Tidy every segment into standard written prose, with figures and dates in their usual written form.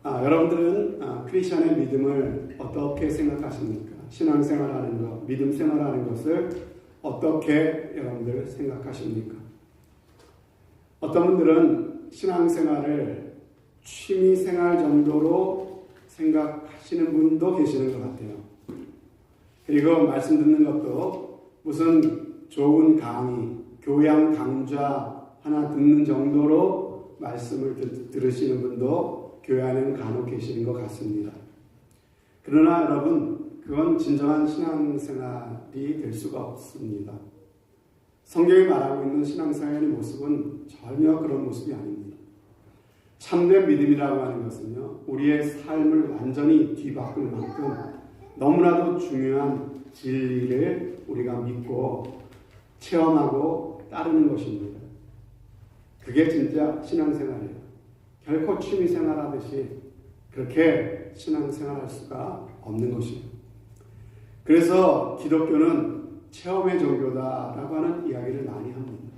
여러분들은 크리스천의 믿음을 어떻게 생각하십니까? 신앙생활하는 것, 믿음 생활하는 것을 어떻게 여러분들 생각하십니까? 어떤 분들은 신앙생활을 취미생활 정도로 생각하시는 분도 계시는 것 같아요. 그리고 말씀 듣는 것도 무슨 좋은 강의, 교양 강좌 하나 듣는 정도로 말씀을 들으시는 분도 교회 안에는 간혹 계시는 것 같습니다. 그러나 여러분, 그건 진정한 신앙생활이 될 수가 없습니다. 성경이 말하고 있는 신앙생활의 모습은 전혀 그런 모습이 아닙니다. 참된 믿음이라고 하는 것은요, 우리의 삶을 완전히 뒤바꿀 만큼 너무나도 중요한 진리를 우리가 믿고 체험하고 따르는 것입니다. 그게 진짜 신앙생활이에요. 결코 취미생활하듯이 그렇게 신앙생활할 수가 없는 것이에요. 그래서 기독교는 체험의 종교다라고 하는 이야기를 많이 합니다.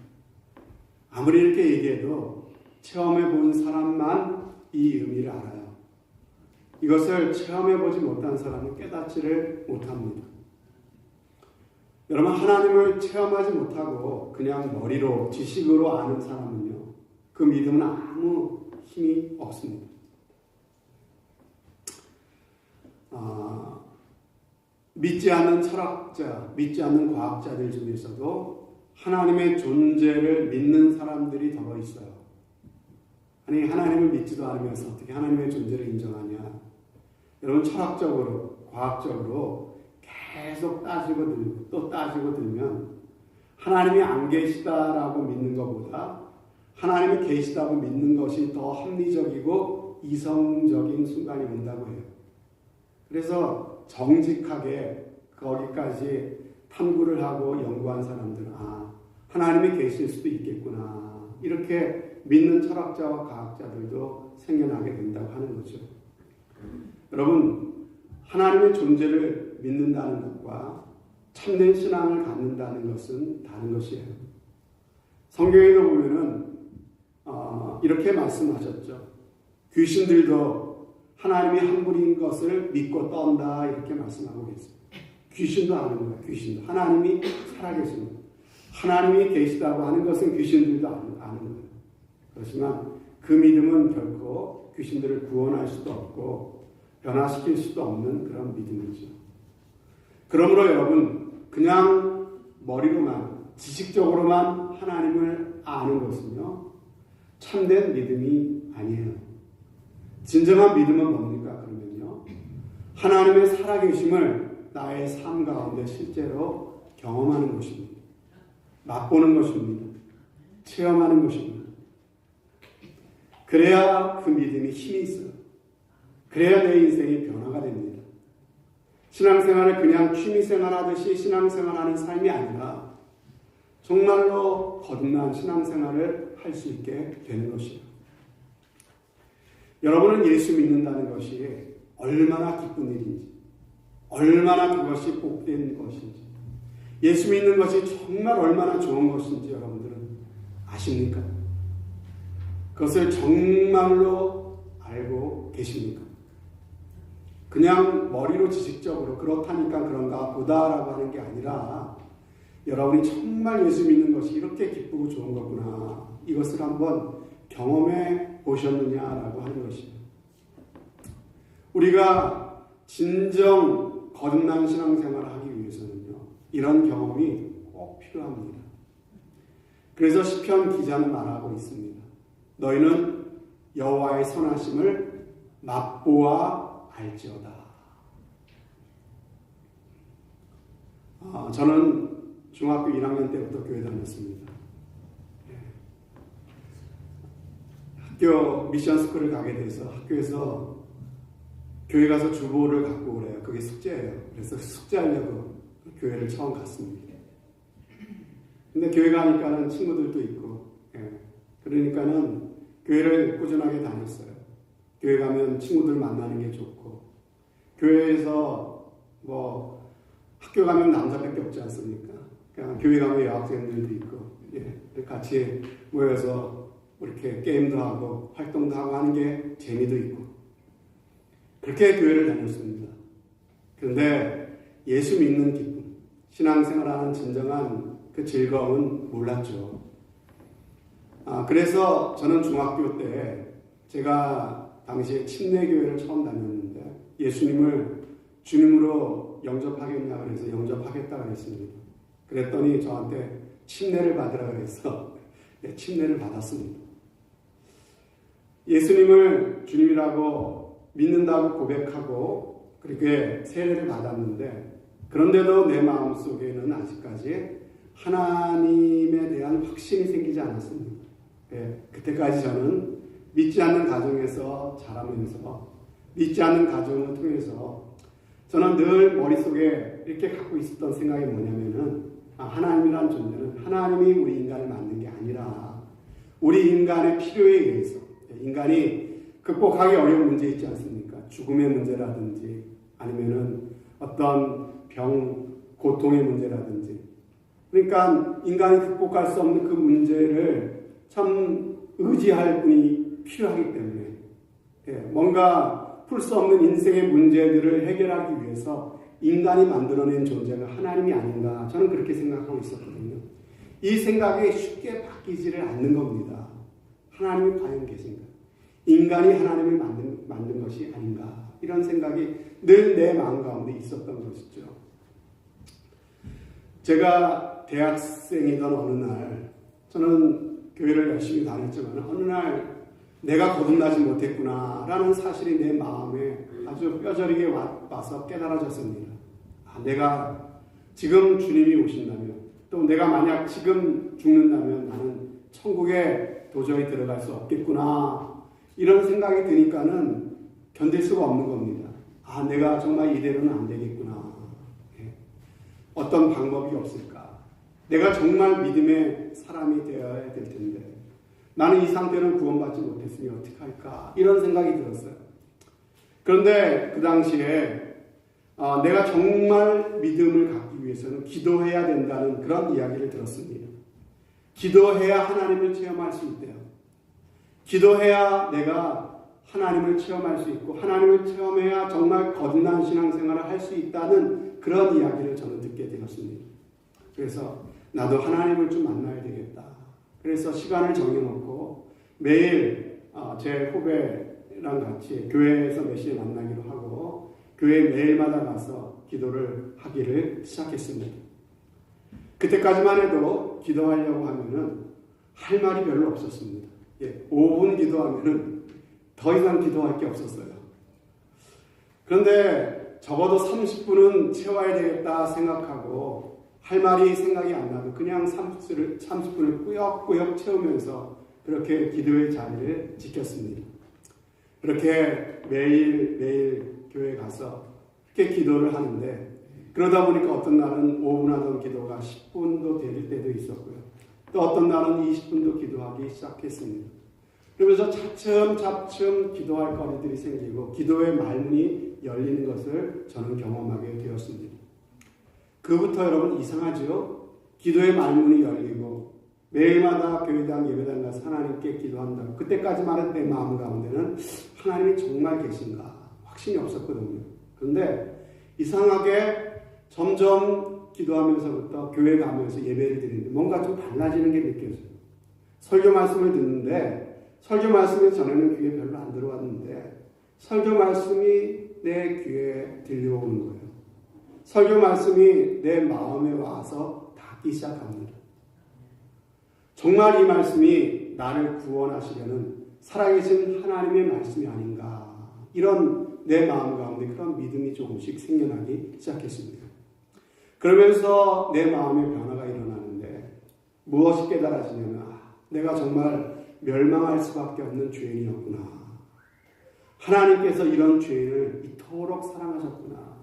아무리 이렇게 얘기해도 체험해 본 사람만 이 의미를 알아요. 이것을 체험해 보지 못한 사람은 깨닫지를 못합니다. 여러분, 하나님을 체험하지 못하고 그냥 머리로 지식으로 아는 사람은요, 그 믿음은 아무 힘이 없습니다. 믿지 않는 철학자, 믿지 않는 과학자들 중에서도 하나님의 존재를 믿는 사람들이 더러 있어요. 아니, 하나님을 믿지도 않으면서 어떻게 하나님의 존재를 인정하냐? 여러분, 철학적으로, 과학적으로 계속 따지고 들고 또 따지고 들면 하나님이 안 계시다라고 믿는 것보다 하나님이 계시다고 믿는 것이 더 합리적이고 이성적인 순간이 온다고 해요. 그래서 정직하게 거기까지 탐구를 하고 연구한 사람들은 하나님이 계실 수도 있겠구나, 이렇게 믿는 철학자와 과학자들도 생겨나게 된다고 하는 거죠. 여러분, 하나님의 존재를 믿는다는 것과 참된 신앙을 갖는다는 것은 다른 것이에요. 성경에도 보면은 이렇게 말씀하셨죠. 귀신들도 하나님이 한 분인 것을 믿고 떤다, 이렇게 말씀하고 계세요. 귀신도 아는 거예요. 귀신도 하나님이 살아계십니다. 하나님이 계시다고 하는 것은 귀신들도 아는 거예요. 그렇지만 그 믿음은 결코 귀신들을 구원할 수도 없고 변화시킬 수도 없는 그런 믿음이죠. 그러므로 여러분, 그냥 머리로만 지식적으로만 하나님을 아는 것은요, 참된 믿음이 아니에요. 진정한 믿음은 뭡니까? 그러면요, 하나님의 살아계심을 나의 삶 가운데 실제로 경험하는 것입니다. 맛보는 것입니다. 체험하는 것입니다. 그래야 그 믿음이 힘이 있어요. 그래야 내 인생이 변화가 됩니다. 신앙생활을 그냥 취미생활하듯이 신앙생활하는 삶이 아니라 정말로 거듭난 신앙생활을 할 수 있게 되는 것이에요. 여러분은 예수 믿는다는 것이 얼마나 기쁜 일인지, 얼마나 그것이 복된 것인지, 예수 믿는 것이 정말 얼마나 좋은 것인지 여러분들은 아십니까? 그것을 정말로 알고 계십니까? 그냥 머리로 지식적으로 그렇다니까 그런가 보다라고 하는 게 아니라 여러분이 정말 예수 믿는 것이 이렇게 기쁘고 좋은 거구나, 이것을 한번 경험해 보셨느냐라고 하는 것이에요. 우리가 진정 거듭난 신앙생활을 하기 위해서는요, 이런 경험이 꼭 필요합니다. 그래서 시편 기자는 말하고 있습니다. 너희는 여호와의 선하심을 맛보아 알지어다. 저는 중학교 1학년 때부터 교회 다녔습니다. 학교 미션 스쿨을 가게 돼서 학교에서 교회 가서 주보를 갖고 오래요. 그게 숙제예요. 그래서 숙제하려고 교회를 처음 갔습니다. 근데 교회 가니까는 친구들도 있고, 그러니까는 교회를 꾸준하게 다녔어요. 교회 가면 친구들 만나는 게 좋고, 교회에서 학교 가면 남자밖에 없지 않습니까? 그냥 교회 가면 여학생들도 있고, 같이 모여서 이렇게 게임도 하고 활동도 하고 하는 게 재미도 있고, 그렇게 교회를 다녔습니다. 그런데 예수 믿는 기쁨, 신앙생활하는 진정한 그 즐거움은 몰랐죠. 그래서 저는 중학교 때 제가 당시에 침례교회를 처음 다녔는데 예수님을 주님으로 영접하겠냐 그래서 영접하겠다 그랬습니다. 그랬더니 저한테 침례를 받으라 그래서 침례를 받았습니다. 예수님을 주님이라고 믿는다고 고백하고 그렇게 세례를 받았는데 그런데도 내 마음속에는 아직까지 하나님에 대한 확신이 생기지 않았습니다. 그때까지 저는 믿지 않는 가정에서 자라면서 믿지 않는 가정을 통해서 저는 늘 머릿속에 이렇게 갖고 있었던 생각이 뭐냐면은 하나님이란 존재는 하나님이 우리 인간을 만든 게 아니라 우리 인간의 필요에 의해서 인간이 극복하기 어려운 문제 있지 않습니까? 죽음의 문제라든지 아니면은 어떤 병, 고통의 문제라든지 그러니까 인간이 극복할 수 없는 그 문제를 참 의지할 분이 필요하기 때문에 뭔가 풀 수 없는 인생의 문제들을 해결하기 위해서 인간이 만들어낸 존재가 하나님이 아닌가 저는 그렇게 생각하고 있었거든요. 이 생각이 쉽게 바뀌지를 않는 겁니다. 하나님이 과연 계신가? 인간이 하나님을 만든 것이 아닌가? 이런 생각이 늘 내 마음 가운데 있었던 것이죠. 제가 대학생이던 어느 날 저는 교회를 열심히 다녔지만 어느 날 내가 거듭나지 못했구나라는 사실이 내 마음에 아주 뼈저리게 와서 깨달아졌습니다. 내가 지금 주님이 오신다면 또 내가 만약 지금 죽는다면 나는 천국에 도저히 들어갈 수 없겠구나 이런 생각이 드니까는 견딜 수가 없는 겁니다. 내가 정말 이대로는 안 되겠구나. 어떤 방법이 없을까? 내가 정말 믿음의 사람이 되어야 될 텐데 나는 이 상태는 구원받지 못했으니 어떻게 할까? 이런 생각이 들었어요. 그런데 그 당시에 내가 정말 믿음을 갖기 위해서는 기도해야 된다는 그런 이야기를 들었습니다. 기도해야 하나님을 체험할 수 있대요. 기도해야 내가 하나님을 체험할 수 있고 하나님을 체험해야 정말 거듭난 신앙생활을 할 수 있다는 그런 이야기를 저는 듣게 되었습니다. 그래서 나도 하나님을 좀 만나야 되겠다. 그래서 시간을 정해놓고 매일 제 후배랑 같이 교회에서 몇 시에 만나기로 하고 교회 매일마다 가서 기도를 하기를 시작했습니다. 그때까지만 해도 기도하려고 하면은 할 말이 별로 없었습니다. 5분 기도하면은 더 이상 기도할 게 없었어요. 그런데 적어도 30분은 채워야 되겠다 생각하고 할 말이 생각이 안 나도 그냥 30분을 꾸역꾸역 채우면서 그렇게 기도의 자리를 지켰습니다. 그렇게 매일 교회에 가서 그렇게 기도를 하는데 그러다 보니까 어떤 날은 5분 하던 기도가 10분도 될 때도 있었고요. 또 어떤 날은 20분도 기도하기 시작했습니다. 그러면서 차츰 기도할 거리들이 생기고 기도의 말문이 열리는 것을 저는 경험하게 되었습니다. 그부터 여러분 이상하죠? 기도의 말문이 열리고 매일마다 교회당 예배당 가서 하나님께 기도한다고 그때까지만 해도 내 마음 가운데는 하나님이 정말 계신가 확신이 없었거든요. 그런데 이상하게 점점 기도하면서부터 교회 가면서 예배를 드리는데 뭔가 좀 달라지는 게 느껴져요. 설교 말씀을 듣는데 설교 말씀이 전에는 귀에 별로 안 들어왔는데 설교 말씀이 내 귀에 들려오는 거예요. 설교 말씀이 내 마음에 와서 닿기 시작합니다. 정말 이 말씀이 나를 구원하시려는 살아계신 하나님의 말씀이 아닌가 이런 내 마음 가운데 그런 믿음이 조금씩 생겨나기 시작했습니다. 그러면서 내 마음의 변화가 일어나는데 무엇이 깨달아지냐면 내가 정말 멸망할 수밖에 없는 죄인이었구나. 하나님께서 이런 죄인을 이토록 사랑하셨구나.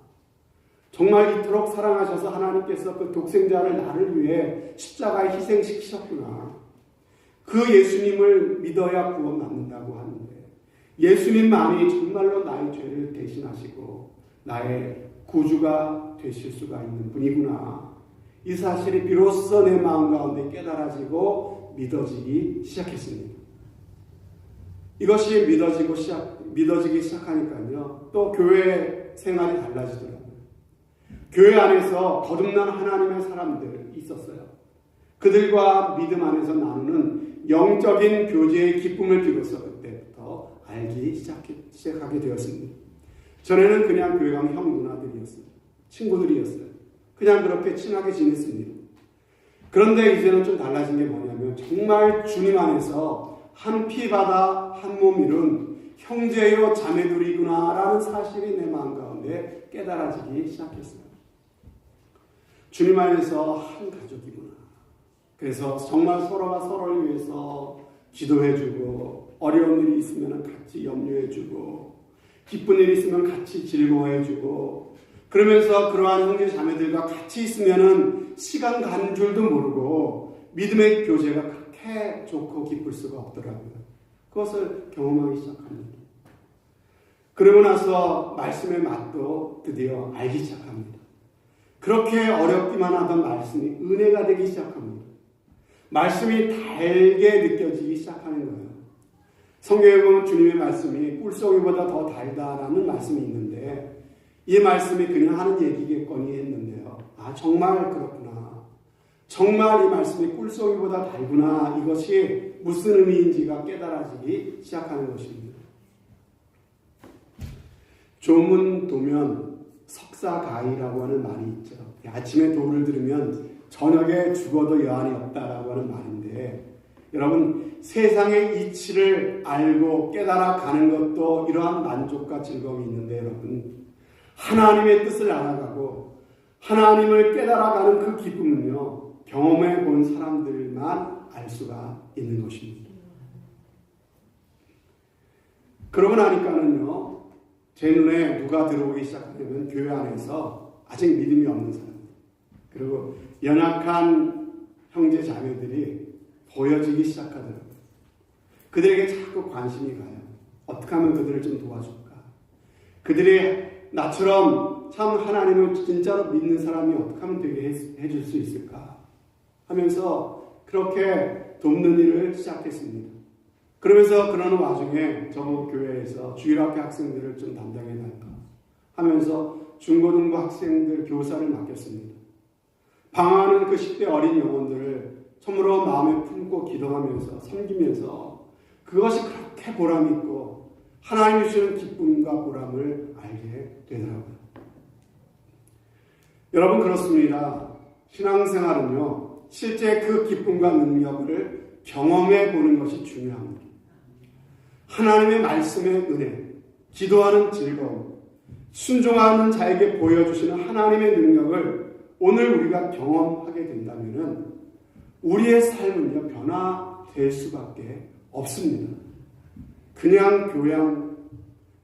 정말 이토록 사랑하셔서 하나님께서 그 독생자를 나를 위해 십자가에 희생시키셨구나. 그 예수님을 믿어야 구원받는다고 하는데 예수님만이 정말로 나의 죄를 대신하시고 나의 구주가 되실 수가 있는 분이구나. 이 사실이 비로소 내 마음 가운데 깨달아지고 믿어지기 시작했습니다. 이것이 믿어지기 시작하니까요. 또 교회 생활이 달라지더라고요. 교회 안에서 거듭난 하나님의 사람들이 있었어요. 그들과 믿음 안에서 나누는 영적인 교제의 기쁨을 비로소 그때부터 알기 시작하게 되었습니다. 전에는 그냥 교회 가면 형 누나들이었어요. 친구들이었어요. 그냥 그렇게 친하게 지냈습니다. 그런데 이제는 좀 달라진 게 뭐냐면 정말 주님 안에서 한 피바다 한 몸 이룬 형제요 자매들이구나라는 사실이 내 마음 가운데 깨달아지기 시작했어요. 주님 안에서 한 가족이구나. 그래서 정말 서로가 서로를 위해서 기도해주고 어려운 일이 있으면 같이 염려해주고 기쁜 일이 있으면 같이 즐거워해주고 그러면서 그러한 형제 자매들과 같이 있으면 시간 가는 줄도 모르고 믿음의 교제가 그렇게 좋고 기쁠 수가 없더라고요. 그것을 경험하기 시작합니다. 그러고 나서 말씀의 맛도 드디어 알기 시작합니다. 그렇게 어렵기만 하던 말씀이 은혜가 되기 시작합니다. 말씀이 달게 느껴지기 시작하는 거예요. 성경에 보면 주님의 말씀이 꿀송이보다 더 달다라는 말씀이 있는데 이 말씀이 그냥 하는 얘기겠거니 했는데요. 아 정말 그렇구나. 정말 이 말씀이 꿀송이보다 달구나. 이것이 무슨 의미인지가 깨달아지기 시작하는 것입니다. 조문도면 석사가히라고 하는 말이 있죠. 아침에 도를 들으면 저녁에 죽어도 여한이 없다라고 하는 말인데 여러분 세상의 이치를 알고 깨달아 가는 것도 이러한 만족과 즐거움이 있는데 여러분 하나님의 뜻을 알아가고 하나님을 깨달아가는 그 기쁨은요 경험해 본 사람들만 알 수가 있는 것입니다. 그러고 나니까는요 제 눈에 누가 들어오기 시작하면 교회 안에서 아직 믿음이 없는 사람 그리고 연약한 형제 자매들이 보여지기 시작하더라고요. 그들에게 자꾸 관심이 가요. 어떻게 하면 그들을 좀 도와줄까? 그들이 나처럼 참 하나님을 진짜로 믿는 사람이 어떻게 하면 되게 해줄 수 있을까? 하면서 그렇게 돕는 일을 시작했습니다. 그러면서 그러는 와중에 저번 교회에서 주일학교 학생들을 좀 담당해달까 하면서 중고등부 학생들 교사를 맡겼습니다. 방황하는 그 10대 어린 영혼들을 참으로 마음에 품고 기도하면서 섬기면서 그것이 그렇게 보람있고 하나님이 주시는 기쁨과 보람을 알게 되더라고요. 여러분 그렇습니다. 신앙생활은요 실제 그 기쁨과 능력을 경험해 보는 것이 중요합니다. 하나님의 말씀의 은혜, 기도하는 즐거움, 순종하는 자에게 보여주시는 하나님의 능력을 오늘 우리가 경험하게 된다면 우리의 삶은요 변화될 수밖에 없습니다.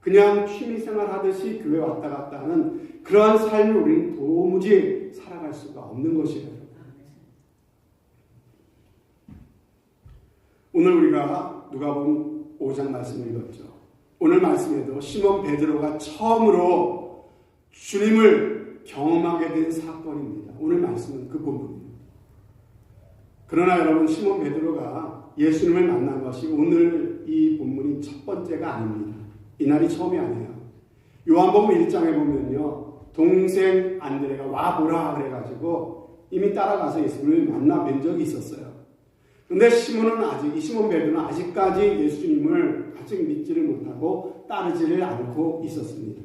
그냥 취미생활 하듯이 교회 왔다 갔다 하는 그러한 삶을 우리는 도무지 살아갈 수가 없는 것이에요. 오늘 우리가 누가복음 5장 말씀을 읽었죠. 오늘 말씀에도 시몬 베드로가 처음으로 주님을 경험하게 된 사건입니다. 오늘 말씀은 그 본문입니다. 그러나 여러분 시몬 베드로가 예수님을 만난 것이 오늘 이 본문이 첫 번째가 아닙니다. 이날이 처음이 아니에요. 요한복음 1장에 보면요. 동생 안드레가 와보라 그래가지고 이미 따라가서 예수님을 만나 뵌 적이 있었어요. 근데 이 시몬 베드로는 아직까지 예수님을 아직 믿지를 못하고 따르지를 않고 있었습니다.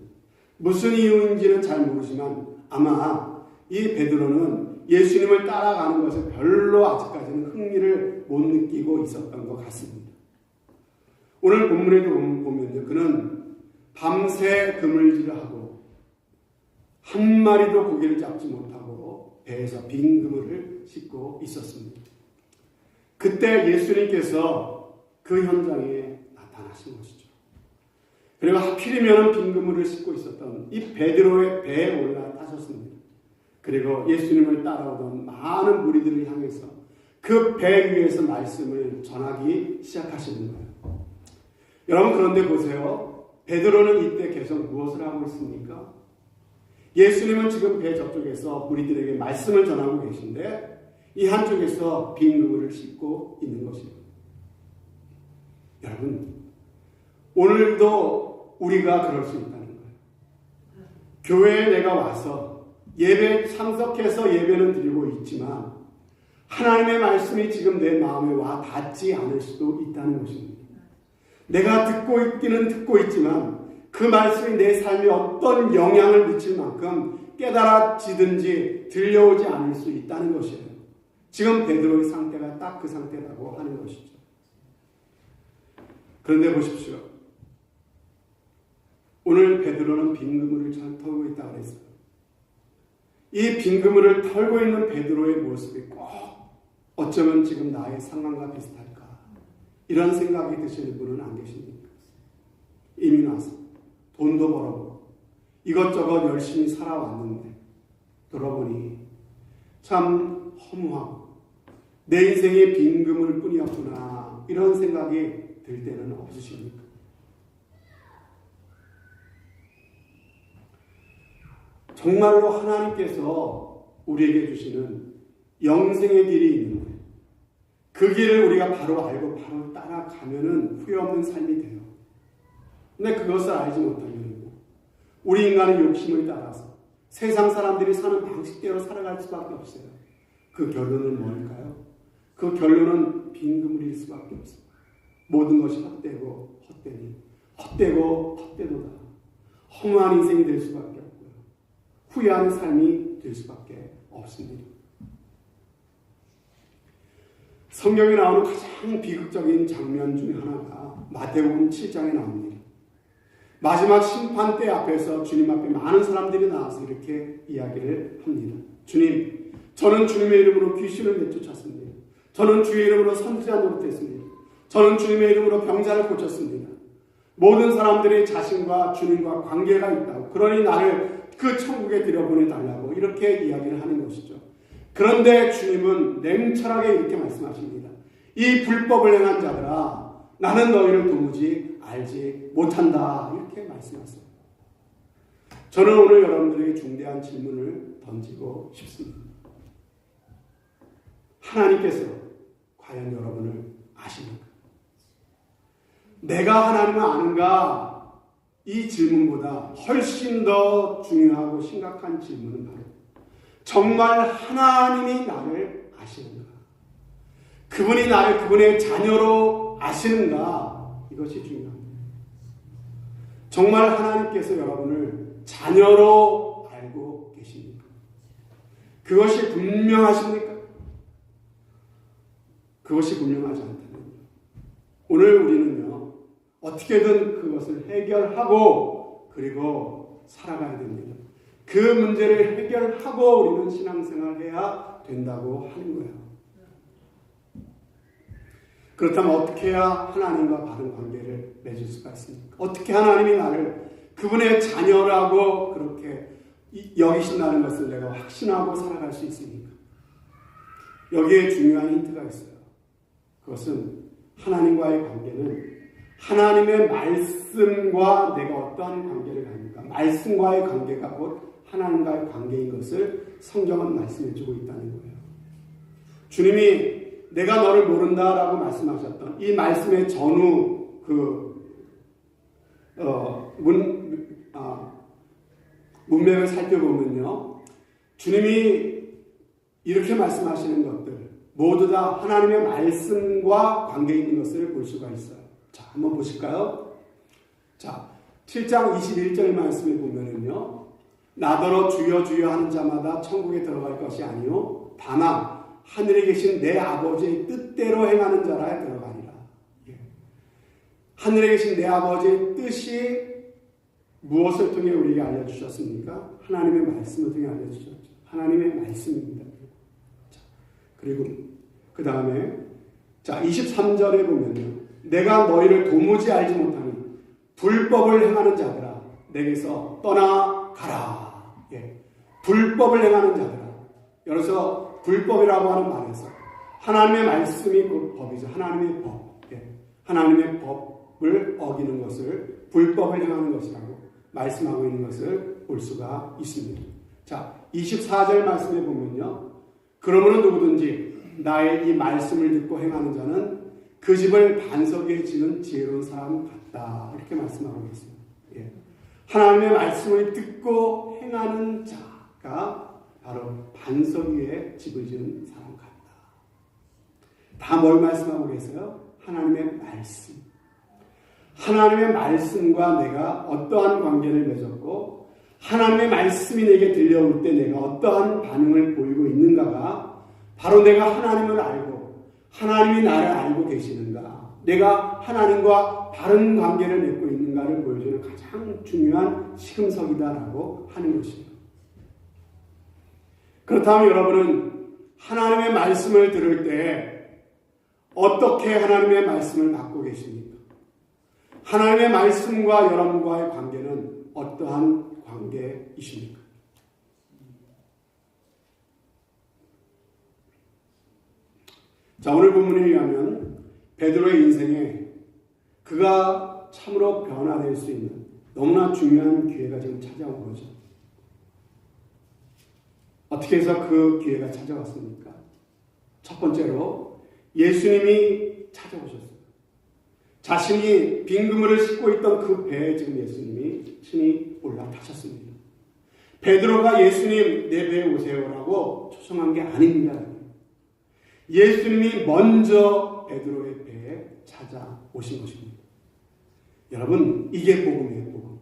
무슨 이유인지는 잘 모르지만 아마 이 베드로는 예수님을 따라가는 것에 별로 아직까지는 흥미를 못 느끼고 있었던 것 같습니다. 오늘 본문에도 보면요. 그는 밤새 그물질을 하고 한 마리도 고기를 잡지 못하고 배에서 빈 그물을 싣고 있었습니다. 그때 예수님께서 그 현장에 나타나신 것이죠. 그리고 하필이면 빈 그물을 싣고 있었던 이 베드로의 배에 올라타셨습니다. 그리고 예수님을 따라오던 많은 무리들을 향해서 그 배 위에서 말씀을 전하기 시작하시는 거예요. 여러분 그런데 보세요. 베드로는 이때 계속 무엇을 하고 있습니까? 예수님은 지금 배 저쪽에서 무리들에게 말씀을 전하고 계신데 이 한쪽에서 빈 그물을 싣고 있는 것입니다. 여러분 오늘도 우리가 그럴 수 있다는 거예요. 교회에 내가 와서 예배 참석해서 예배는 드리고 있지만 하나님의 말씀이 지금 내 마음에 와 닿지 않을 수도 있다는 것입니다. 내가 듣고 있기는 듣고 있지만 그 말씀이 내 삶에 어떤 영향을 미칠 만큼 깨달아지든지 들려오지 않을 수 있다는 것이에요. 지금 베드로의 상태가 딱 그 상태라고 하는 것이죠. 그런데 보십시오. 오늘 베드로는 빈 그물을 잘 털고 있다고 그랬어요. 이 빈 그물을 털고 있는 베드로의 모습이 꼭 어쩌면 지금 나의 상황과 비슷할까? 이런 생각이 드시는 분은 안 계십니까? 이미 나서 돈도 벌어보고 이것저것 열심히 살아왔는데 돌아보니 참 허무하고 내 인생의 빈 그물 뿐이었구나 이런 생각이 들 때는 없으십니까? 정말로 하나님께서 우리에게 주시는 영생의 길이 있는데 그 길을 우리가 바로 알고 바로 따라가면은 후회 없는 삶이 돼요. 근데 그것을 알지 못하면 우리 인간의 욕심을 따라서 세상 사람들이 사는 방식대로 살아갈 수밖에 없어요. 그 결론은 뭘까요? 그 결론은 빈 그물일 수밖에 없어요. 모든 것이 헛되고 헛되니 헛되고 헛되도다. 허무한 인생이 될 수밖에 없고요. 후회하는 삶이 될 수밖에 없습니다. 성경에 나오는 가장 비극적인 장면 중에 하나가 마태복음 7장에 나옵니다. 마지막 심판 때 앞에서 주님 앞에 많은 사람들이 나와서 이렇게 이야기를 합니다. 주님, 저는 주님의 이름으로 귀신을 내쫓았습니다. 저는 주의 이름으로 선지자 노릇했습니다. 저는 주님의 이름으로 병자를 고쳤습니다. 모든 사람들이 자신과 주님과 관계가 있다고, 그러니 나를 그 천국에 들여보내달라고 이렇게 이야기를 하는 것이죠. 그런데 주님은 냉철하게 이렇게 말씀하십니다. 이 불법을 행한 자들아, 나는 너희를 도무지 알지 못한다. 이렇게 말씀하세요. 저는 오늘 여러분들에게 중대한 질문을 던지고 싶습니다. 하나님께서 과연 여러분을 아십니까? 내가 하나님을 아는가? 이 질문보다 훨씬 더 중요하고 심각한 질문은 바로 정말 하나님이 나를 아시는가? 그분이 나를 그분의 자녀로 아시는가? 이것이 중요합니다. 정말 하나님께서 여러분을 자녀로 알고 계십니까? 그것이 분명하십니까? 그것이 분명하지 않다면 오늘 우리는요, 어떻게든 그것을 해결하고 그리고 살아가야 됩니다. 그 문제를 해결하고 우리는 신앙생활을 해야 된다고 하는 거예요. 그렇다면 어떻게 해야 하나님과 바른 관계를 맺을 수가 있습니까? 어떻게 하나님이 나를 그분의 자녀라고 그렇게 여기신다는 것을 내가 확신하고 살아갈 수 있습니까? 여기에 중요한 힌트가 있어요. 그것은 하나님과의 관계는 하나님의 말씀과 내가 어떠한 관계를 가집니까? 말씀과의 관계가 곧 하나님과의 관계인 것을 성경은 말씀해주고 있다는 거예요. 주님이 내가 너를 모른다라고 말씀하셨던 이 말씀의 전후 문맥을 살펴보면요, 주님이 이렇게 말씀하시는 것들 모두 다 하나님의 말씀과 관계 있는 것을 볼 수가 있어요. 자, 한번 보실까요? 자, 7장 21절 말씀에 보면은요, 나더러 주여 주여 하는 자마다 천국에 들어갈 것이 아니요 다만 하늘에 계신 내 아버지의 뜻대로 행하는 자라 들어가리라. 예. 하늘에 계신 내 아버지의 뜻이 무엇을 통해 우리에게 알려주셨습니까? 하나님의 말씀을 통해 알려주셨죠. 하나님의 말씀입니다. 자, 그리고 그 다음에 자 23절에 보면요, 내가 너희를 도무지 알지 못하니 불법을 행하는 자들아 내게서 떠나가라. 예. 불법을 행하는 자들아. 여기서 불법이라고 하는 말에서 하나님의 말씀이 그 법이죠. 하나님의 법. 예. 하나님의 법을 어기는 것을 불법을 행하는 것이라고 말씀하고 있는 것을 볼 수가 있습니다. 자, 24절 말씀에 보면요, 그러므로 누구든지 나의 이 말씀을 듣고 행하는 자는 그 집을 반석에 지는 지혜로운 사람 같다. 같다. 이렇게 말씀하고 있어요. 예. 하나님의 말씀을 듣고 행하는 자가 바로 반석 위에 집을 지은 사람 같다. 다 뭘 말씀하고 계세요? 하나님의 말씀. 하나님의 말씀과 내가 어떠한 관계를 맺었고 하나님의 말씀이 내게 들려올 때 내가 어떠한 반응을 보이고 있는가가 바로 내가 하나님을 알고 하나님이 나를 알고 계시는가, 내가 하나님과 바른 관계를 맺고 있는가를 보여주는 가장 중요한 시금석이다라고 하는 것입니다. 그렇다면 여러분은 하나님의 말씀을 들을 때 어떻게 하나님의 말씀을 받고 계십니까? 하나님의 말씀과 여러분과의 관계는 어떠한 관계이십니까? 자, 오늘 본문에 의하면 베드로의 인생에 그가 참으로 변화될 수 있는 너무나 중요한 기회가 지금 찾아온 거죠. 어떻게 해서 그 기회가 찾아왔습니까? 첫 번째로 예수님이 찾아오셨어요. 자신이 빈 그물을 싣고 있던 그 배에 지금 예수님이 친히 올라타셨습니다. 베드로가 예수님 내 배에 오세요라고 초청한 게 아닙니다. 예수님이 먼저 베드로의 배에 찾아오신 것입니다. 여러분, 이게 복음이에요. 복음.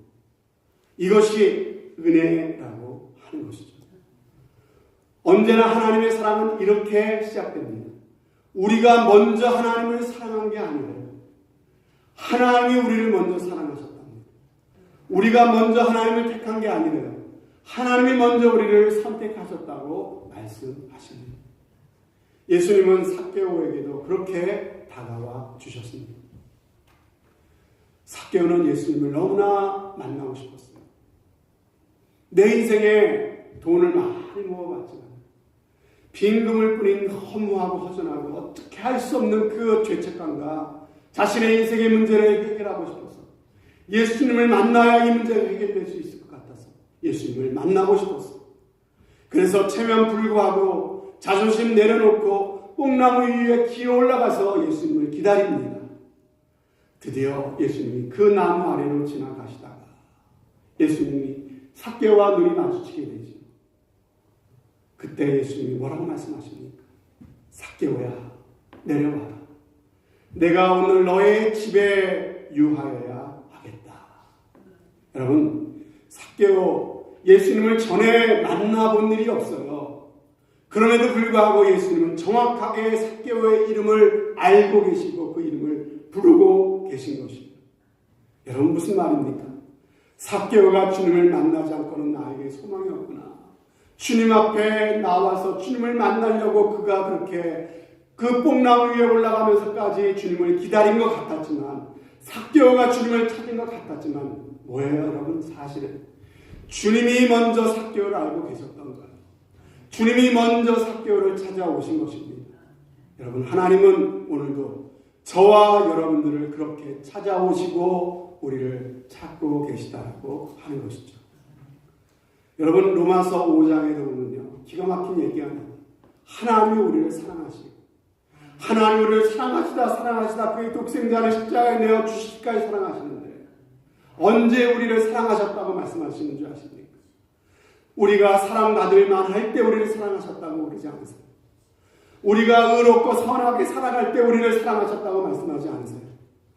이것이 은혜라고 하는 것이죠. 언제나 하나님의 사랑은 이렇게 시작됩니다. 우리가 먼저 하나님을 사랑한 게 아니에요. 하나님이 우리를 먼저 사랑하셨답니다. 우리가 먼저 하나님을 택한 게 아니래요. 하나님이 먼저 우리를 선택하셨다고 말씀하십니다. 예수님은 삭개오에게도 그렇게 다가와 주셨습니다. 삭개오는 예수님을 너무나 만나고 싶었어요. 내 인생에 돈을 많이 모아봤지만 빈금을 뿐인 허무하고 허전하고 어떻게 할 수 없는 그 죄책감과 자신의 인생의 문제를 해결하고 싶어서 예수님을 만나야 이 문제가 해결될 수 있을 것 같아서 예수님을 만나고 싶었어. 그래서 체면 불구하고 자존심 내려놓고 뽕나무 위에 기어 올라가서 예수님을 기다립니다. 드디어 예수님이 그 나무 아래로 지나가시다가 예수님이 삭개오와 눈이 마주치게 되죠. 그때 예수님이 뭐라고 말씀하십니까? 삭개오야, 내려와라. 내가 오늘 너의 집에 유하여야 하겠다. 여러분, 삭개오 예수님을 전에 만나본 일이 없어요. 그럼에도 불구하고 예수님은 정확하게 삭개오의 이름을 알고 계시고 그 이름을 부르고 계신 것입니다. 여러분, 무슨 말입니까? 삭개오가 주님을 만나지 않고는 나에게 소망이 없구나. 주님 앞에 나와서 주님을 만나려고 그가 그렇게 그 뽕나무 위에 올라가면서까지 주님을 기다린 것 같았지만, 삭개오가 주님을 찾은 것 같았지만, 뭐예요 여러분? 사실은 주님이 먼저 삭개오를 알고 계셨던 거예요. 주님이 먼저 삭개오를 찾아오신 것입니다. 여러분, 하나님은 오늘도 저와 여러분들을 그렇게 찾아오시고 우리를 찾고 계시다고 하는 것이죠. 여러분, 로마서 5장에 보면요, 기가 막힌 얘기가 나요. 하나님이 우리를 사랑하시고 하나님 우리를 사랑하시다 그의 독생자를 십자가에 내어 주시기까지 사랑하시는데 언제 우리를 사랑하셨다고 말씀하시는 줄 아십니까? 우리가 사랑받을 만할 때 우리를 사랑하셨다고 그러지 않으세요? 우리가 의롭고 선하게 살아갈 때 우리를 사랑하셨다고 말씀하지 않으세요?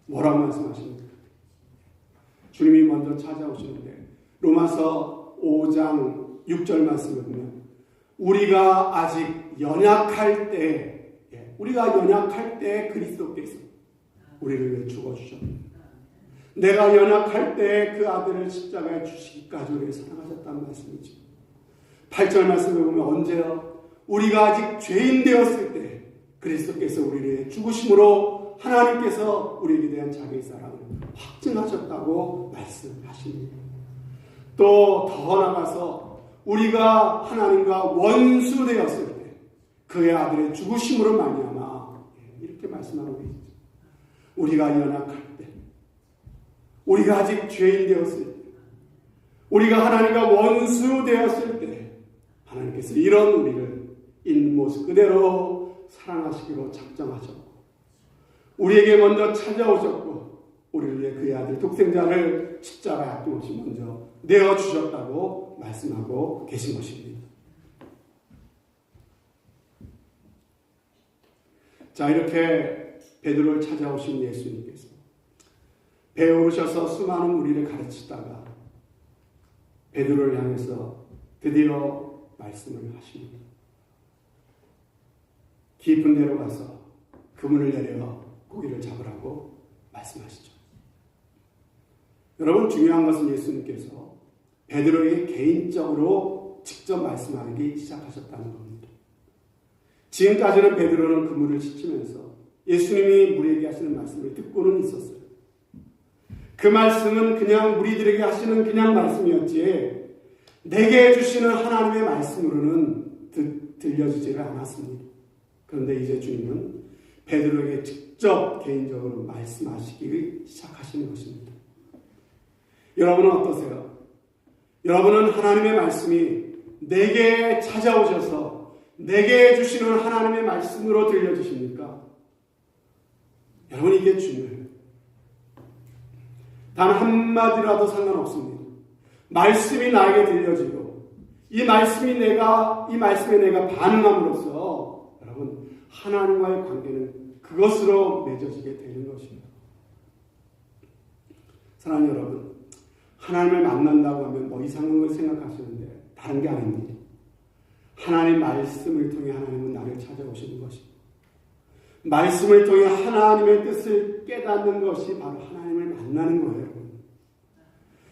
뭐라고 말씀하십니까? 주님이 먼저 찾아오시는데 로마서 5장 6절 말씀을 보면 우리가 아직 연약할 때 그리스도께서 우리를 위해 죽어주셨습니다. 내가 연약할 때 그 아들을 십자가에 주시기까지 우리를 사랑하셨다는 말씀이죠. 8절 말씀을 보면 언제요? 우리가 아직 죄인 되었을 때 그리스도께서 우리를 위해 죽으심으로 하나님께서 우리에게 대한 자기의 사랑을 확증하셨다고 말씀하십니다. 또 더 나아가서 우리가 하나님과 원수 되었을 때 그의 아들의 죽으심으로 말미암아 이렇게 말씀하고 계시죠. 우리가 연약할 때, 우리가 아직 죄인 되었을 때, 우리가 하나님과 원수 되었을 때 하나님께서 이런 우리를 있는 모습 그대로 사랑하시기로 작정하셨고 우리에게 먼저 찾아오셨고 우리를 위해 그의 아들 독생자를 십자가에 아낌없이 먼저 내어주셨다고 말씀하고 계신 것입니다. 자, 이렇게 베드로를 찾아오신 예수님께서 배에 오르셔서 수많은 무리를 가르치다가 베드로를 향해서 드디어 말씀을 하십니다. 깊은 데로 가서 그물을 내려 고기를 잡으라고 말씀하시죠. 여러분, 중요한 것은 예수님께서 베드로에게 개인적으로 직접 말씀하기 시작하셨다는 겁니다. 지금까지는 베드로는 그물을 지치면서 예수님이 무리에게 하시는 말씀을 듣고는 있었어요. 그 말씀은 그냥 무리들에게 하시는 그냥 말씀이었지 내게 해주시는 하나님의 말씀으로는 들려지지를 않았습니다. 그런데 이제 주님은 베드로에게 직접 개인적으로 말씀하시기 시작하시는 것입니다. 여러분은 어떠세요? 여러분은 하나님의 말씀이 내게 찾아오셔서 내게 해주시는 하나님의 말씀으로 들려주십니까? 여러분, 이게 중요해요. 단 한마디라도 상관없습니다. 말씀이 나에게 들려지고 이 말씀에 내가 반응함으로써 여러분, 하나님과의 관계는 그것으로 맺어지게 되는 것입니다. 사랑하는 여러분, 하나님을 만난다고 하면 뭐 이상한 걸 생각하시는데 다른 게 아닙니다. 하나님 말씀을 통해 하나님은 나를 찾아오시는 것입니다. 말씀을 통해 하나님의 뜻을 깨닫는 것이 바로 하나님을 만나는 거예요.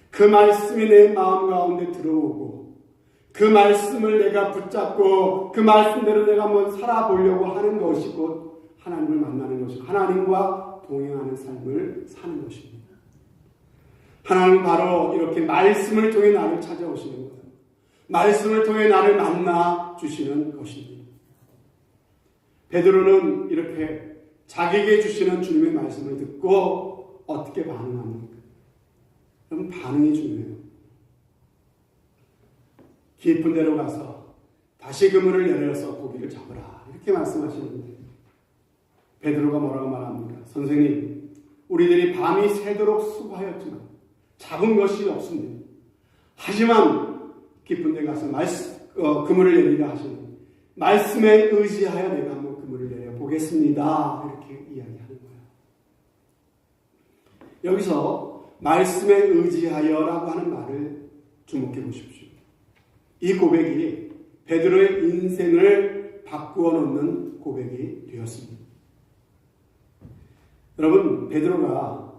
그 말씀이 내 마음 가운데 들어오고 그 말씀을 내가 붙잡고 그 말씀대로 내가 한번 살아보려고 하는 것이 곧 하나님을 만나는 것이고 하나님과 동행하는 삶을 사는 것입니다. 하나님은 바로 이렇게 말씀을 통해 나를 찾아오시는 거예요. 말씀을 통해 나를 만나 주시는 것입니다. 베드로는 이렇게 자기에게 주시는 주님의 말씀을 듣고 어떻게 반응합니까? 그럼 반응이 중요해요. 깊은 데로 가서 다시 그물을 내려서 고기를 잡으라 이렇게 말씀하시는데 베드로가 뭐라고 말합니까? 선생님, 우리들이 밤이 새도록 수고하였지만 잡은 것이 없습니다. 하지만 깊은 데 가서 그물을 내리라 하시는 말씀에 의지하여 내가 한번 그물을 내려보겠습니다. 이렇게 이야기하는 거예요. 여기서 말씀에 의지하여라고 하는 말을 주목해 보십시오. 이 고백이 베드로의 인생을 바꾸어 놓는 고백이 되었습니다. 여러분, 베드로가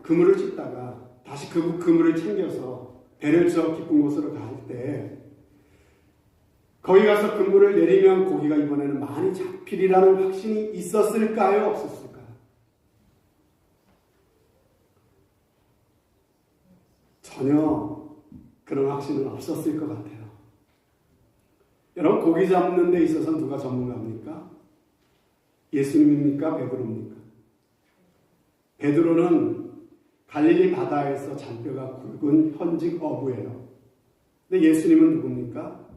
그물을 찢다가 다시 그 그물을 챙겨서 배를 저 깊은 곳으로 갈 때 거기 가서 그물을 내리면 고기가 이번에는 많이 잡히리라는 확신이 있었을까요? 없었을까요? 전혀 그런 확신은 없었을 것 같아요. 여러분, 고기 잡는 데 있어서 누가 전문가입니까? 예수님입니까? 베드로입니까? 베드로는 갈릴리 바다에서 잔뼈가 굵은 현직 어부예요. 근데 예수님은 누굽니까?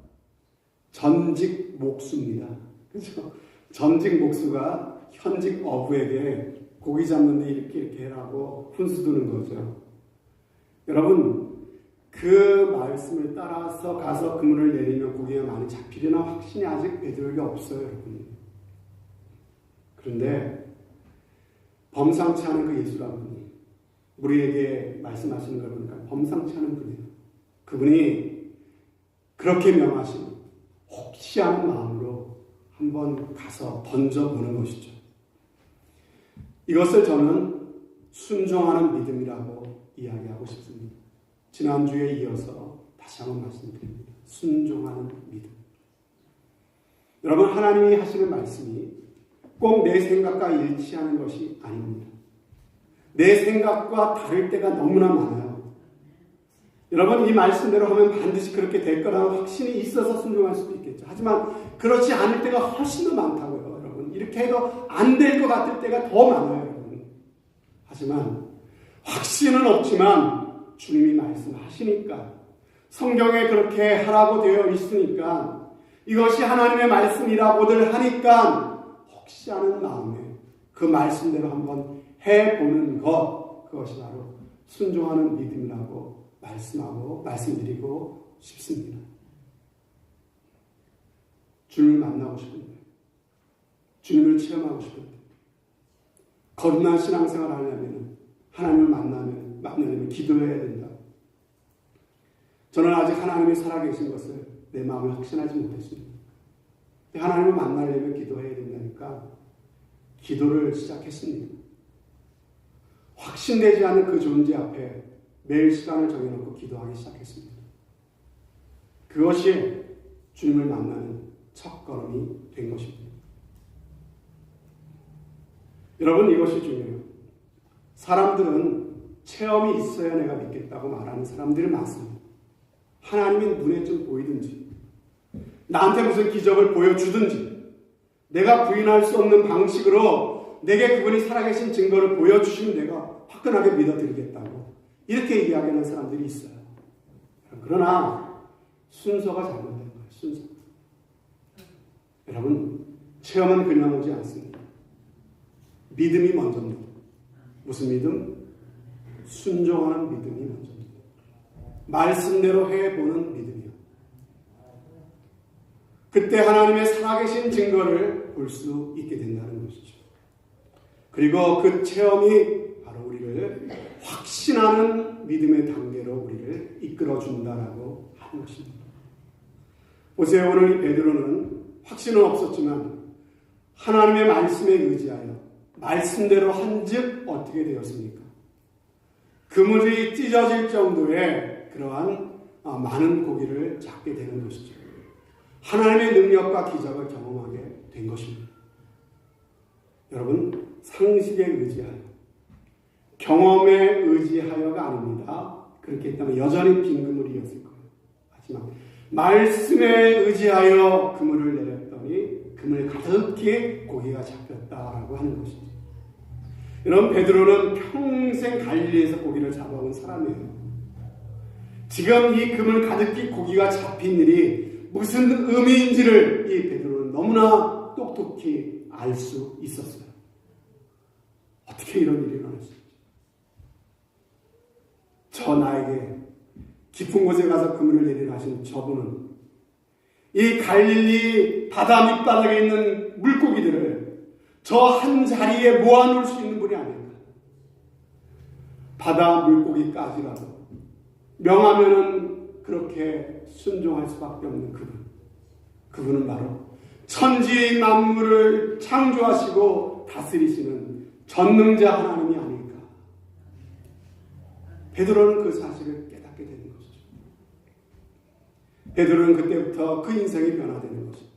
전직 목수입니다. 그렇죠? 전직 목수가 현직 어부에게 고기 잡는데 이렇게 해라고 훈수 두는 거죠. 여러분, 그 말씀을 따라서 가서 그물을 내리면 고기가 많이 잡히려나 확신이 아직 베드로에게 없어요, 여러분. 그런데 범상치 않은 그 예수라는 분이 우리에게 말씀하시는 걸 보니까 범상치 않은 분이에요. 그분이 그렇게 명하신 혹시 하는 마음으로 한번 가서 던져보는 것이죠. 이것을 저는 순종하는 믿음이라고 이야기하고 싶습니다. 지난주에 이어서 다시 한번 말씀드립니다. 순종하는 믿음. 여러분, 하나님이 하시는 말씀이 꼭 내 생각과 일치하는 것이 아닙니다. 내 생각과 다를 때가 너무나 많아요. 여러분, 이 말씀대로 하면 반드시 그렇게 될 거라는 확신이 있어서 순종할 수도 있겠죠. 하지만 그렇지 않을 때가 훨씬 더 많다고요. 여러분, 이렇게 해도 안 될 것 같을 때가 더 많아요. 여러분. 하지만 확신은 없지만 주님이 말씀하시니까, 성경에 그렇게 하라고 되어 있으니까, 이것이 하나님의 말씀이라고들 하니까 혹시 하는 마음에 그 말씀대로 한번 해보는 것, 그것이 바로 순종하는 믿음이라고 말씀드리고 싶습니다. 주님을 만나고 싶은데, 주님을 체험하고 싶은데, 거듭난 신앙생활을 하려면 하나님을 만나려면 기도해야 된다. 저는 아직 하나님이 살아계신 것을 내 마음에 확신하지 못했습니다. 하나님을 만나려면 기도해야 된다니까 기도를 시작했습니다. 확신되지 않은 그 존재 앞에 매일 시간을 정해놓고 기도하기 시작했습니다. 그것이 주님을 만나는 첫걸음이 된 것입니다. 여러분, 이것이 중요해요. 사람들은 체험이 있어야 내가 믿겠다고 말하는 사람들이 많습니다. 하나님이 눈에 좀 보이든지, 나한테 무슨 기적을 보여주든지, 내가 부인할 수 없는 방식으로 내게 그분이 살아계신 증거를 보여주시면 내가 화끈하게 믿어드리겠다고 이렇게 이야기하는 사람들이 있어요. 그러나 순서가 잘못된 거예요. 순서. 여러분, 체험은 그냥 오지 않습니다. 믿음이 먼저입니다. 무슨 믿음? 순종하는 믿음이 먼저입니다. 말씀대로 해보는 믿음이요. 그때 하나님의 살아계신 증거를 볼 수 있게 된다는 것이죠. 그리고 그 체험이 바로 우리를 확신하는 믿음의 단계로 우리를 이끌어준다라고 하는 것입니다. 보세요. 오늘 베드로는 확신은 없었지만 하나님의 말씀에 의지하여 말씀대로 한즉 어떻게 되었습니까? 그물이 찢어질 정도의 그러한 많은 고기를 잡게 되는 것이죠. 하나님의 능력과 기적을 경험하게 된 것입니다. 여러분, 상식에 의지하여, 경험에 의지하여가 아닙니다. 그렇게 했다면 여전히 빈 그물이었을 거예요. 하지만 말씀에 의지하여 그물을 내렸더니 그물 가득히 고기가 잡혔다라고 하는 것이죠. 여러분, 베드로는 평생 갈릴리에서 고기를 잡아온 사람이에요. 지금 이 그물 가득히 고기가 잡힌 일이 무슨 의미인지를 이 베드로는 너무나 똑똑히 알 수 있었어요. 어떻게 이런 일이 일어날 수 있지? 저 나에게 깊은 곳에 가서 그물을 내리라 하신 저분은 이 갈릴리 바다 밑바닥에 있는 물고기들을 저 한 자리에 모아놓을 수 있는 분이 아닐까. 바다 물고기까지라도 명하면은 그렇게 순종할 수밖에 없는 그분. 그분은 바로 천지 만물을 창조하시고 다스리시는 전능자 하나님이 아닐까. 베드로는 그 사실을 깨닫게 되는 것이죠. 베드로는 그때부터 그 인생이 변화되는 것이죠.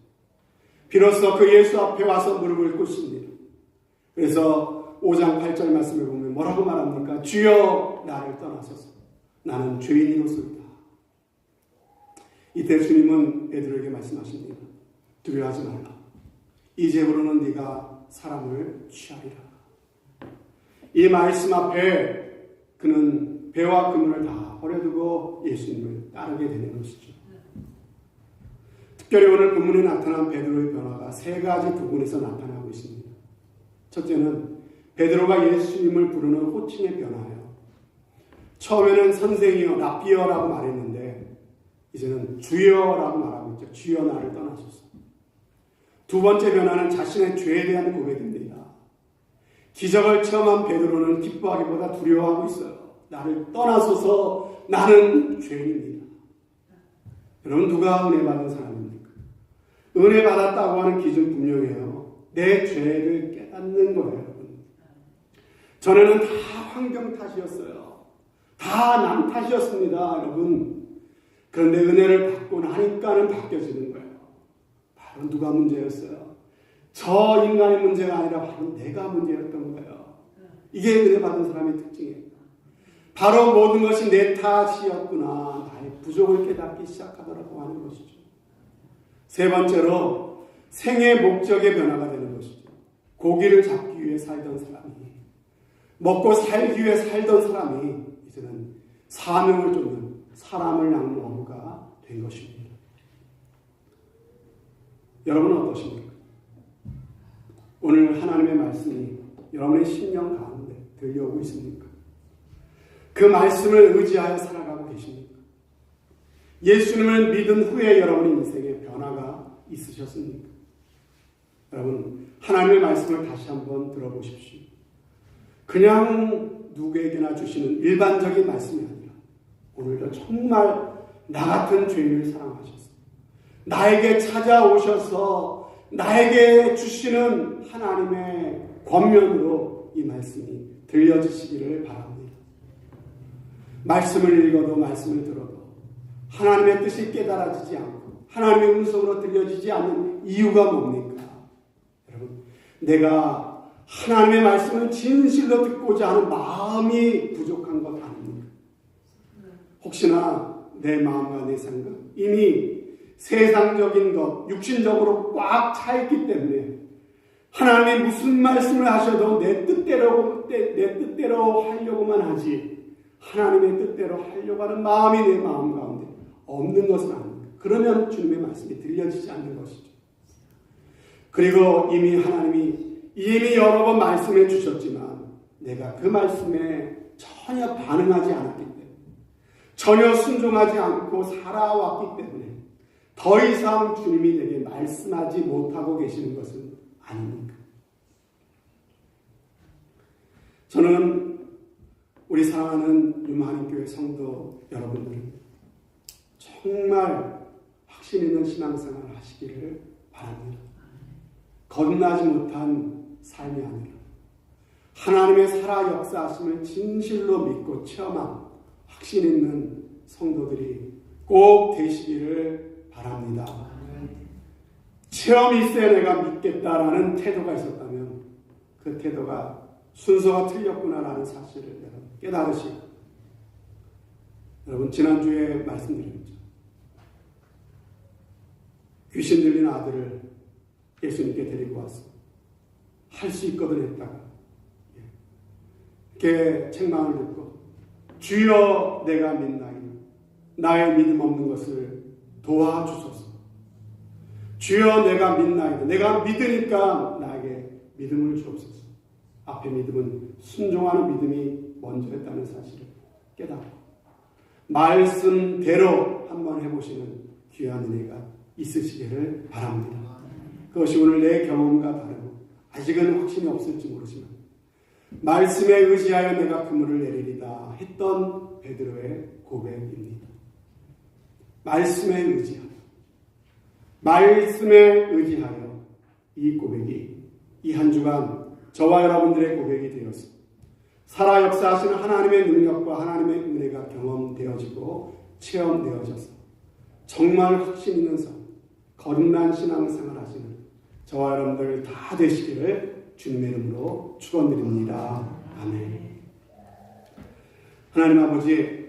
비로소 그 예수 앞에 와서 무릎을 꿇습니다. 그래서 5장 8절 말씀을 보면 뭐라고 말합니까? 주여 나를 떠나소서. 나는 죄인이로소이다. 이때 주님은 베드로에게 말씀하십니다. 두려워하지 말라. 이제부로는 네가 사람을 취하리라. 이 말씀 앞에 그는 배와 그물을 다 버려두고 예수님을 따르게 되는 것이죠. 특별히 오늘 본문에 나타난 베드로의 변화가 세 가지 부분에서 나타나고 있습니다. 첫째는 베드로가 예수님을 부르는 호칭의 변화예요. 처음에는 선생이여, 랍비여라고 말했는데 이제는 주여라고 말하고 있죠. 주여 나를 떠나소서. 두 번째 변화는 자신의 죄에 대한 고백입니다. 기적을 체험한 베드로는 기뻐하기보다 두려워하고 있어요. 나를 떠나소서, 나는 죄인입니다. 여러분, 누가 은혜 받은 사람입니까? 은혜 받았다고 하는 기준 분명해요. 내 죄를 깨닫는 거예요. 여러분. 전에는 다 환경 탓이었어요. 다 남 탓이었습니다. 여러분. 그런데 은혜를 받고 나니까는 바뀌어지는 거예요. 바로 누가 문제였어요? 저 인간의 문제가 아니라 바로 내가 문제였던 거예요. 이게 은혜 받은 사람의 특징이에요. 바로 모든 것이 내 탓이었구나. 나의 부족을 깨닫기 시작하더라고 하는 것이죠. 세 번째로 생의 목적의 변화가 되는 것이죠. 고기를 잡기 위해 살던 사람이, 먹고 살기 위해 살던 사람이 이제는 사명을 쫓는 사람을 낳는 어부가 된 것입니다. 여러분은 어떠십니까? 오늘 하나님의 말씀이 여러분의 심령 가운데 들려오고 있습니까? 그 말씀을 의지하여 살아가고 계십니까? 예수님을 믿은 후에 여러분의 인생에 변화가 있으셨습니까? 여러분, 하나님의 말씀을 다시 한번 들어보십시오. 그냥 누구에게나 주시는 일반적인 말씀이 아니라 오늘도 정말 나 같은 죄인을 사랑하셔서 나에게 찾아오셔서 나에게 주시는 하나님의 권면으로 이 말씀이 들려지시기를 바랍니다. 말씀을 읽어도 말씀을 들어도 하나님의 뜻이 깨달아지지 않고 하나님의 음성으로 들려지지 않는 이유가 뭡니까? 여러분, 내가 하나님의 말씀을 진실로 듣고자 하는 마음이 부족한 것 아닙니까? 혹시나 내 마음과 내 생각 이미 세상적인 것, 육신적으로 꽉 차 있기 때문에 하나님이 무슨 말씀을 하셔도 내 뜻대로 하려고만 하지 하나님의 뜻대로 하려고 하는 마음이 내 마음 가운데 없는 것은 아닙니까? 그러면 주님의 말씀이 들려지지 않는 것이죠. 그리고 이미 여러 번 말씀해 주셨지만 내가 그 말씀에 전혀 반응하지 않았기 때문에 전혀 순종하지 않고 살아왔기 때문에 더 이상 주님이 내게 말씀하지 못하고 계시는 것은 아닙니까? 저는 우리 사랑하는 유마하님교회 성도 여러분들은 정말 확신 있는 신앙생활을 하시기를 바랍니다. 거듭나지 못한 삶이 아니라 하나님의 살아 역사하심을 진실로 믿고 체험한 확신 있는 성도들이 꼭 되시기를 바랍니다. 체험이 있어야 내가 믿겠다라는 태도가 있었다면 그 태도가 순서가 틀렸구나라는 사실을 깨달으시고 여러분 지난주에 말씀드렸죠. 귀신 들린 아들을 예수님께 데리고 와서 할 수 있거든 했다가 이렇게 책망을 듣고 주여 내가 믿나이다. 나의 믿음 없는 것을 도와주소서. 주여 내가 믿나이다. 내가 믿으니까 나에게 믿음을 주옵소서. 앞에 믿음은 순종하는 믿음이 먼저였다는 사실을 깨닫고 말씀대로 한번 해보시는 귀한 은혜가 있으시기를 바랍니다. 그것이 오늘 내 경험과 다르고 아직은 확신이 없을지 모르지만 말씀에 의지하여 내가 그물을 내리리다 했던 베드로의 고백입니다. 말씀에 의지하여 이 고백이 이 한 주간 저와 여러분들의 고백이 되어서 살아 역사하시는 하나님의 능력과 하나님의 은혜가 경험되어지고 체험되어져서 정말 확신 있는 삶, 거듭난 신앙생활 하시는 저와 여러분들 다 되시기를 주님의 이름으로 축원드립니다. 아멘. 하나님 아버지